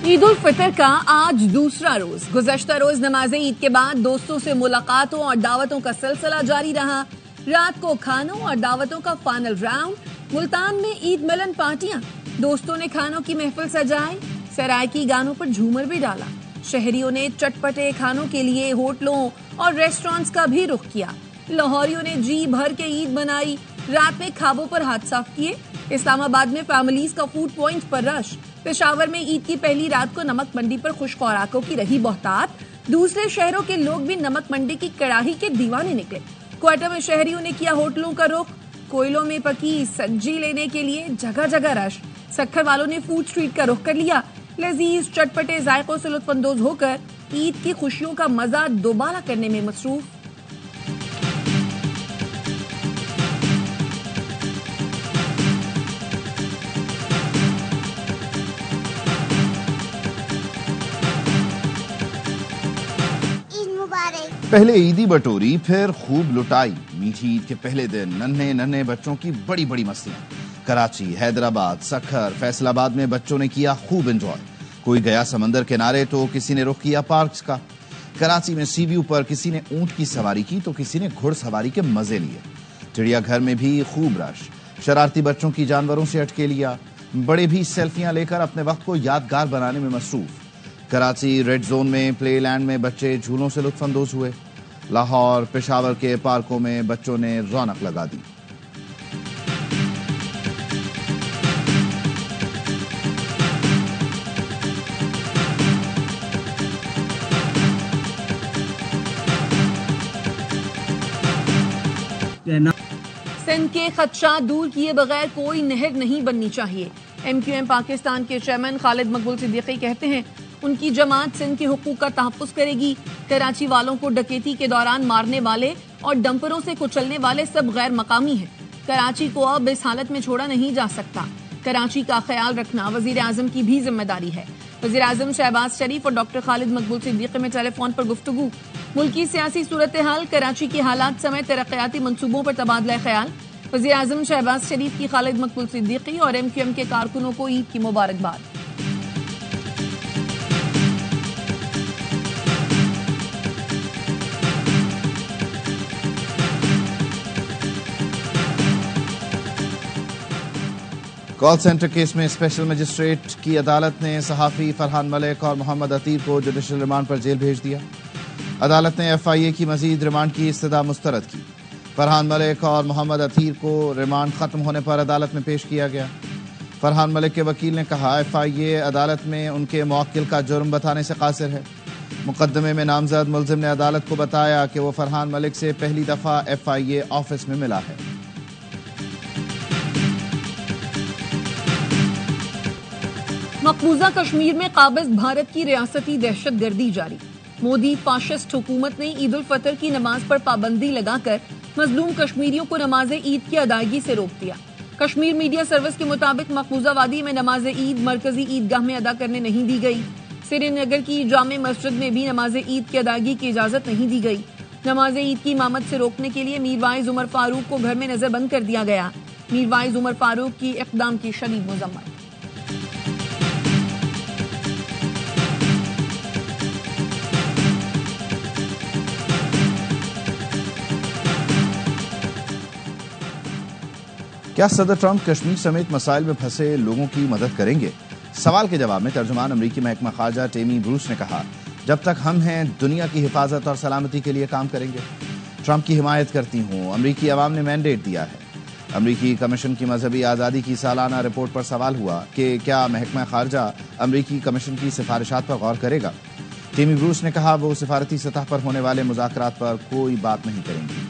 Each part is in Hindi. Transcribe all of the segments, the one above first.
ईद उल फितर का आज दूसरा रोज। गुज़श्ता रोज नमाज़े ईद के बाद दोस्तों से मुलाकातों और दावतों का सिलसिला जारी रहा। रात को खानों और दावतों का फाइनल राउंड। मुल्तान में ईद मिलन पार्टियां, दोस्तों ने खानों की महफिल सजाई, सरायकी गानों पर झूमर भी डाला। शहरियों ने चटपटे खानों के लिए होटलों और रेस्टोरेंट्स का भी रुख किया। लाहौरियों ने जी भर के ईद मनाई, रात में खाबों पर हाथ साफ किए। इस्लामाबाद में फैमिलीज का फूड पॉइंट पर रश। पेशावर में ईद की पहली रात को नमक मंडी पर खुश खुराकों की रही बहुतात। दूसरे शहरों के लोग भी नमक मंडी की कड़ाही के दीवाने निकले। क्वार्टर में शहरियों ने किया होटलों का रुख। कोयलों में पकी सब्जी लेने के लिए जगह जगह रश। सक्खर वालों ने फूड स्ट्रीट का रुख कर लिया। लजीज चटपटे जायकों से लुत्फानंदोज होकर ईद की खुशियों का मजा दोबारा करने में मसरूफ। पहले ईदी बटोरी, फिर खूब लुटाई। मीठी ईद के पहले दिन नन्हे नन्हे बच्चों की बड़ी बड़ी मस्तियां। कराची, हैदराबाद, सक्खर, फैसलाबाद में बच्चों ने किया खूब एंजॉय। कोई गया समंदर किनारे तो किसी ने रुख किया पार्क्स का। कराची में सी व्यू पर किसी ने ऊंट की सवारी की तो किसी ने घुड़सवारी के मजे लिए। चिड़ियाघर में भी खूब रश। शरारती बच्चों की जानवरों से अटके लिया। बड़े भी सेल्फियां लेकर अपने वक्त को यादगार बनाने में मसरूफ। कराची रेड जोन में प्ले लैंड में बच्चे झूलों से लुत्फानंदोज हुए। लाहौर, पेशावर के पार्कों में बच्चों ने रौनक लगा दी। सिंध के खदशात दूर किए बगैर कोई नहर नहीं बननी चाहिए। MQM पाकिस्तान के चेयरमैन खालिद मकबूल सिद्दीकी कहते हैं उनकी जमात सिंध के हुकूक का तहफ़्फ़ुज़ करेगी। कराची वालों को डकैती के दौरान मारने वाले और डंपरों से कुचलने वाले सब गैर मकामी हैं। कराची को अब इस हालत में छोड़ा नहीं जा सकता। कराची का ख्याल रखना वज़ीर आज़म की भी जिम्मेदारी है। वज़ीर आज़म शहबाज शरीफ और डॉक्टर खालिद मकबूल सिद्दीकी में टेलीफोन पर गुफ्तगू। मुल्की सियासी सूरत हाल, कराची के हालात समेत तरक्याती मंसूबों पर तबादला ख्याल। वज़ीर आज़म शहबाज शरीफ की खालिद मकबूल सिद्दीकी और MQM के कारकुनों को ईद की मुबारकबाद। कॉल सेंटर केस में स्पेशल मजिस्ट्रेट की अदालत ने सहाफी फरहान मलिक और मोहम्मद अतीर को जुडिशल रिमांड पर जेल भेज दिया। अदालत ने FIA की मजीद रिमांड की इस्तदा मुस्तरद की। फरहान मलिक और मोहम्मद अतीर को रिमांड खत्म होने पर अदालत में पेश किया गया। फरहान मलिक के वकील ने कहा FIA अदालत में उनके मुवक्किल का जुर्म बताने से कासिर है। मुकदमे में नामजद मुलजिम ने अदालत को बताया कि वो फरहान मलिक से पहली दफा FIA ऑफिस में मिला है। मकबूजा कश्मीर में काबिज भारत की रियासती दहशतगर्दी जारी। मोदी फाशिस्ट हुकूमत ने ईद उल फितर की नमाज पर पाबंदी लगाकर मजलूम कश्मीरियों को नमाज ईद की अदायगी से रोक दिया। कश्मीर मीडिया सर्विस के मुताबिक मकबूजा वादी में नमाज ईद मरकजी ईदगाह में अदा करने नहीं दी गई। श्रीनगर की जामे मस्जिद में भी नमाज ईद की अदायगी की इजाजत नहीं दी गई। नमाज ईद की इमामत से रोकने के लिए मीरवाइज उमर फारूक को घर में नजरबंद कर दिया गया। मीरवाइज उमर फारूक की इक़दाम की शदीद मज़म्मत। क्या सदर ट्रंप कश्मीर समेत मसाइल में फंसे लोगों की मदद करेंगे? सवाल के जवाब में तर्जुमान अमरीकी महकमा खारजा टेमी ब्रूस ने कहा, जब तक हम हैं दुनिया की हिफाजत और सलामती के लिए काम करेंगे। ट्रंप की हिमायत करती हूँ। अमरीकी अवाम ने मैंडेट दिया है। अमरीकी कमीशन की मजहबी आज़ादी की सालाना रिपोर्ट पर सवाल हुआ कि क्या महकमा खारजा अमरीकी कमीशन की सिफारिशात पर गौर करेगा। टेमी ब्रूस ने कहा वो सिफारती सतह पर होने वाले मुज़ाकरात पर कोई बात नहीं करेंगी।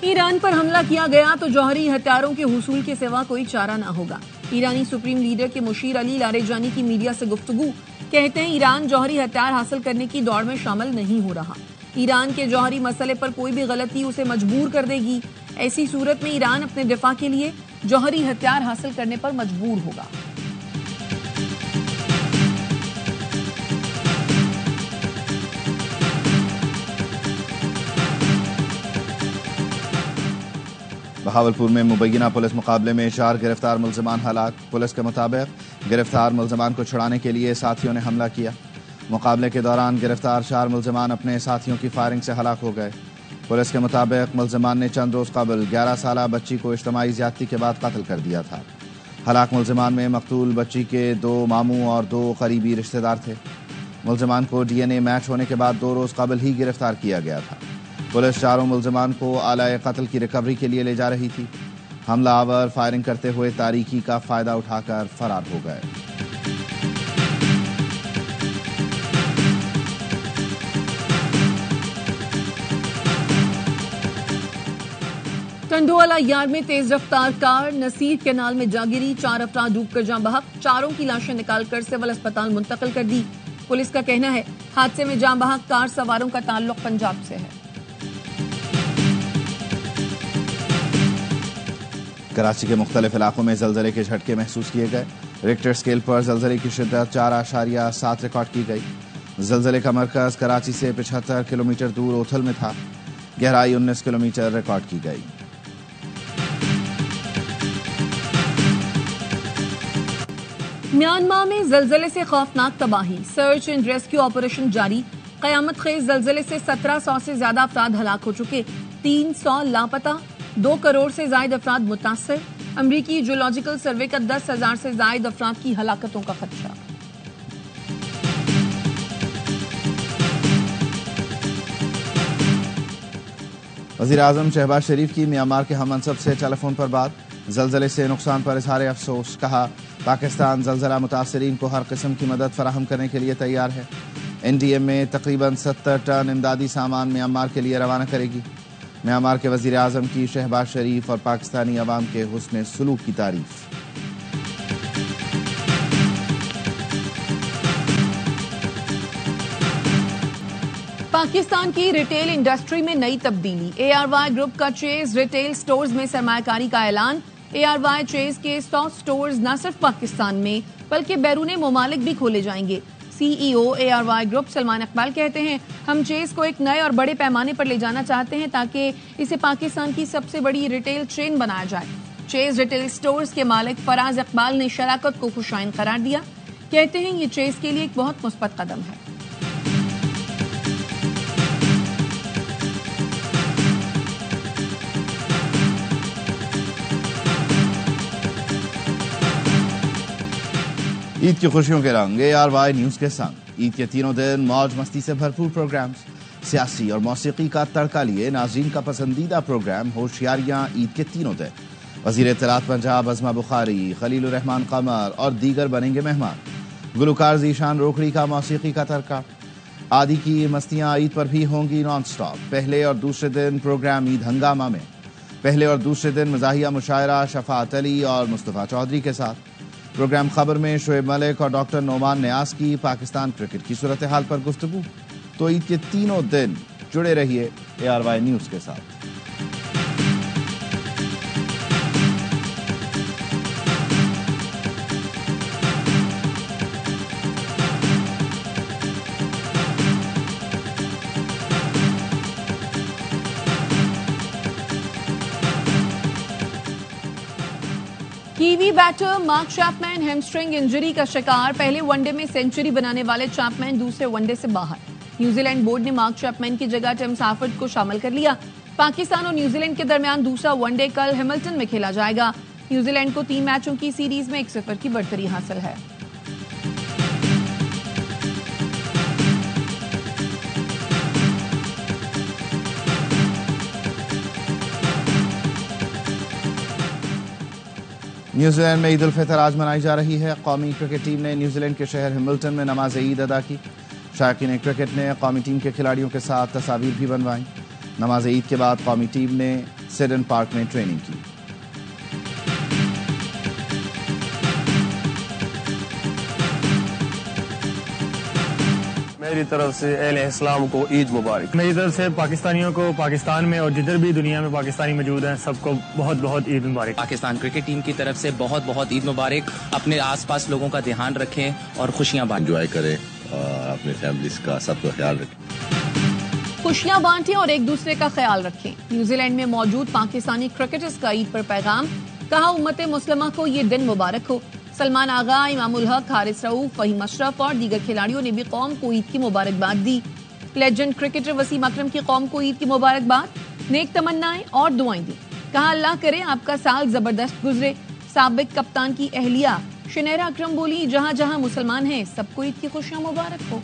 ईरान पर हमला किया गया तो जौहरी हथियारों के हुसूल के सिवा कोई चारा ना होगा। ईरानी सुप्रीम लीडर के मुशीर अली लारेजानी की मीडिया से गुफ्तगू। कहते हैं ईरान जौहरी हथियार हासिल करने की दौड़ में शामिल नहीं हो रहा। ईरान के जौहरी मसले पर कोई भी गलती उसे मजबूर कर देगी। ऐसी सूरत में ईरान अपने दिफा के लिए जौहरी हथियार हासिल करने पर मजबूर होगा। बहावलपुर में मुबैना पुलिस मुकाबले में 4 गिरफ्तार मुलजमान हलाक। पुलिस के मुताबिक गिरफ्तार मुलजमान को छुड़ाने के लिए साथियों ने हमला किया। मुकाबले के दौरान गिरफ्तार 4 मुलजमान अपने साथियों की फायरिंग से हलाक हो गए। पुलिस के मुताबिक मुलजमान ने चंद रोज कबल 11 साला बच्ची को इज्तिमाई ज्यादती के बाद कत्ल कर दिया था। हलाक मुलजमान में मकतूल बच्ची के 2 मामू और 2 करीबी रिश्तेदार थे। मुलजमान को DNA मैच होने के बाद 2 रोज कबल ही गिरफ्तार किया गया था। पुलिस चारों मुलजमान को आलाए कत्ल की रिकवरी के लिए ले जा रही थी। हमलावर फायरिंग करते हुए तारीकी का फायदा उठाकर फरार हो गए। टंडोवाला यार्ड में तेज रफ्तार कार नसीर कैनाल में जा गिरी। 4 अफराद डूबकर जाँ बहक। चारों की लाशें निकालकर सिविल अस्पताल मुंतकिल कर दी। पुलिस का कहना है हादसे में जाँ बहक कार सवारों का ताल्लुक पंजाब से है। कराची के मुख्तलिफ इलाकों में जलजले के झटके महसूस किए गए। रिक्टर स्केल पर जलजले की शिद्दत 4.7 रिकॉर्ड की गई। जलजले का मरकज कराची से 75 किलोमीटर दूर ओथल में था। गहराई 19 किलोमीटर रिकॉर्ड की गई। म्यांमार में जलजले से खौफनाक तबाही। सर्च एंड रेस्क्यू ऑपरेशन जारी। कयामत खेज जलजले से 1700 से ज्यादा अफराद हलाक हो चुके। 300 लापता। 2 करोड़ से जायद अफराद मुतासर। अमरीकी जियोलॉजिकल सर्वे का 10,000 से जायद अफराद की हलाकतों का खदशा। वज़ीर आज़म शहबाज शरीफ की म्यांमार के हममनसब से टेलीफोन पर बात। जलजले से नुकसान पर इजहार अफसोस। कहा पाकिस्तान जलजला मुतासरीन को हर किस्म की मदद फराहम करने के लिए तैयार है। NDM में तकरीबन 70 टन इमदादी सामान म्यांमार के लिए रवाना करेगी। म्यांमार के वज़ीर आज़म की शहबाज शरीफ और पाकिस्तानी अवाम के हुस्न सुलूक की तारीफ। पाकिस्तान की रिटेल इंडस्ट्री में नई तब्दीली। ARY ग्रुप का चेज रिटेल स्टोर्स में सरमायाकारी का ऐलान। ARY चेज के 100 स्टोर्स न सिर्फ पाकिस्तान में बल्कि बैरूने ममालिक भी खोले जाएंगे। CEO ARY group Salman Iqbal कहते हैं हम चेज को एक नए और बड़े पैमाने पर ले जाना चाहते हैं ताकि इसे पाकिस्तान की सबसे बड़ी रिटेल चेन बनाया जाए। चेज रिटेल स्टोर्स के मालिक फराज इकबाल ने शराकत को खुशाइन करार दिया। कहते हैं ये चेज के लिए एक बहुत मुस्बत कदम है। ईद की खुशियों के रंग ARY न्यूज के संग। ईद के तीनों दिन मौज मस्ती से भरपूर प्रोग्राम्स, सियासी और मौसीकी का तड़का लिए नाज़रीन का पसंदीदा प्रोग्राम होशियारियां ईद के तीनों दिन। वज़ीर इत्तलात पंजाब अज़मा बुखारी, खलीलुर रहमान कमर और दीगर बनेंगे मेहमान। गुलकार ज़ीशान रोकड़ी का मौसीकी का तड़का। आदि की मस्तियां ईद पर भी होंगी नॉन स्टॉप। पहले और दूसरे दिन प्रोग्राम ईद हंगामा में। पहले और दूसरे दिन मज़ाहिया मुशायरा शफात अली और मुस्तफ़ा चौधरी के साथ। प्रोग्राम खबर में शोएब मलिक और डॉक्टर नोमान न्याज की पाकिस्तान क्रिकेट की सूरत हाल पर गुफ्तगू। तो ईद के तीनों दिन जुड़े रहिए ARY न्यूज के साथ। Kiwi batter Mark Chapman hamstring injury का शिकार। पहले वनडे में सेंचुरी बनाने वाले चैपमैन दूसरे वनडे से बाहर। न्यूजीलैंड बोर्ड ने मार्क चैपमैन की जगह टिम साफर्ड को शामिल कर लिया। पाकिस्तान और न्यूजीलैंड के दरमियान दूसरा वनडे कल हैमिल्टन में खेला जाएगा। न्यूजीलैंड को 3 मैचों की सीरीज में 1-0 की बढ़तरी हासिल है। न्यूजीलैंड में ईद उल फितर आज मनाई जा रही है। कौमी क्रिकेट टीम ने न्यूजीलैंड के शहर हैमिल्टन में नमाज ईद अदा की। शायकीन क्रिकेट ने कौमी टीम के खिलाड़ियों के साथ तस्वीर भी बनवाई। नमाज ईद के बाद कौमी टीम ने सिडन पार्क में ट्रेनिंग की। मेरी तरफ से अहले इस्लाम को ईद मुबारक। मेरी तरफ से पाकिस्तानियों को पाकिस्तान में और जिधर भी दुनिया में पाकिस्तानी मौजूद हैं सबको बहुत बहुत ईद मुबारक। पाकिस्तान क्रिकेट टीम की तरफ से बहुत बहुत ईद मुबारक। अपने आसपास लोगों का ध्यान रखें और खुशियां बांटें। एंजॉय करें और अपने फैमिलीज का सबका ख्याल रखें। खुशियां बांटें और एक दूसरे का ख्याल रखें। न्यूजीलैंड में मौजूद पाकिस्तानी क्रिकेटर्स का ईद पर पैगाम, कहा उम्मत मुस्लिमा को ये दिन मुबारक हो। सलमान आगा, इमामुल हक, हारिस रऊफ, फहीम अशरफ और दीगर खिलाड़ियों ने भी कौम को ईद की मुबारकबाद दी। लेजेंड क्रिकेटर वसीम अकरम की कौम को ईद की मुबारकबाद, नेक तमन्नाएं और दुआएं दी। कहा अल्लाह करे आपका साल जबरदस्त गुजरे। साबिक कप्तान की अहलिया शनेरा अकरम बोली, जहां जहां मुसलमान हैं सबको ईद की खुशियां मुबारक हो।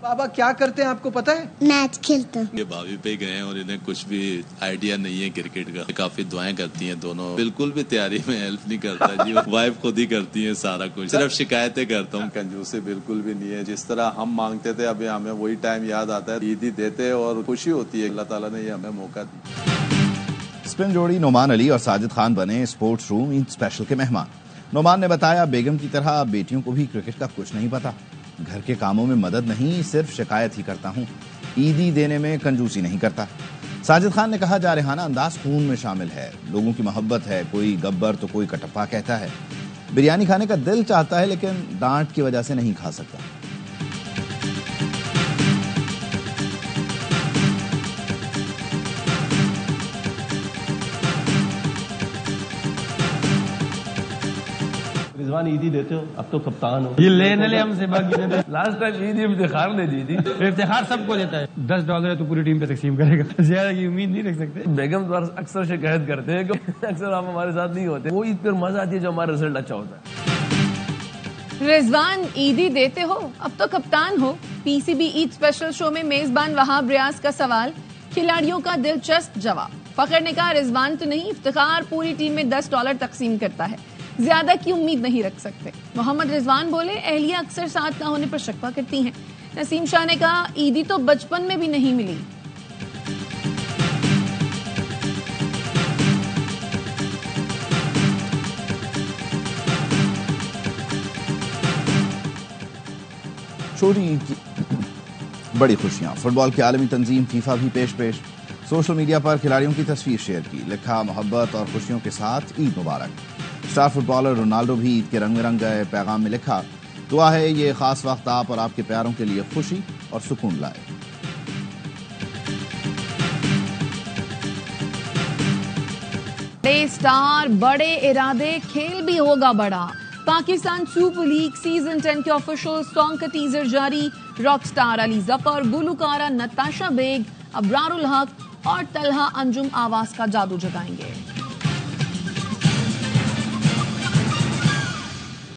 बाबा क्या करते हैं आपको पता है? मैच खेलते हैं। ये भाभी पे गए हैं और इन्हें कुछ भी आइडिया नहीं है क्रिकेट का। काफी दुआएं करती हैं दोनों, बिल्कुल भी तैयारी में हेल्प नहीं करता जी। वाइफ खुद ही करती है सारा कुछ, सिर्फ शिकायतें करता हूँ। कंजूसी बिल्कुल भी नहीं है। जिस तरह हम मांगते थे अभी हमें वही टाइम याद आता है, ईद ही देते और खुशी होती है। अल्लाह ताला ने ये हमें मौका दिया। स्पिन जोड़ी नोमान अली और साजिद खान बने स्पोर्ट्स रूम ईद स्पेशल के मेहमान। नोमान ने बताया, बेगम की तरह बेटियों को भी क्रिकेट का कुछ नहीं पता। घर के कामों में मदद नहीं, सिर्फ शिकायत ही करता हूँ। ईदी देने में कंजूसी नहीं करता। साजिद खान ने कहा, जारहाना अंदाज खून में शामिल है। लोगों की मोहब्बत है, कोई गब्बर तो कोई कटप्पा कहता है। बिरयानी खाने का दिल चाहता है लेकिन डांट की वजह से नहीं खा सकता। रिजवान ईदी देते हो, अब तो कप्तान हो। ये लेने ले हमसे बाकी लास्ट टाइम ईदी इफ्तिखार ने दी थी। इफ्तिखार सबको देता है। $10 है तो पूरी टीम पे तकसीम करेगा। ज्यादा की उम्मीद नहीं रख सकते। बेगम द्वारा अक्सर शिकायत करते हैं कि अक्सर आप हमारे साथ नहीं होते। वो ईद पर मजा आती है जो हमारा रिजल्ट अच्छा होता है। रिजवान ईदी देते हो, अब तो कप्तान हो। पीसीबी ईद स्पेशल शो में मेजबान वहाब रियाज का सवाल, खिलाड़ियों का दिलचस्प जवाब। फखर ने कहा, रिजवान तो नहीं, इफ्तिखार पूरी टीम में $10 तकसीम करता है, ज्यादा की उम्मीद नहीं रख सकते। मोहम्मद रिजवान बोले, अहलिया अक्सर साथ न होने पर शिकवा करती हैं। नसीम शाह ने कहा, ईदी तो बचपन में भी नहीं मिली। छोटी ईद की बड़ी खुशियां। फुटबॉल की आलमी तंजीम फीफा भी पेश। सोशल मीडिया पर खिलाड़ियों की तस्वीर शेयर की, लिखा, मोहब्बत और खुशियों के साथ ईद मुबारक। स्टार फुटबॉलर रोनाल्डो भी ईद के रंग में रंग गए। पैगाम में लिखा, दुआ है ये खास वक्त आप और आपके प्यारों के लिए खुशी और सुकून लाए। बड़े स्टार, बड़े इरादे, खेल भी होगा बड़ा। पाकिस्तान सुपर लीग सीजन 10 के ऑफिशियल सॉन्ग का टीजर जारी। रॉक स्टार अली जफर, गुलकारा नताशा बेग, अबरारुल हक और तलहा अंजुम आवाज का जादू जगाएंगे।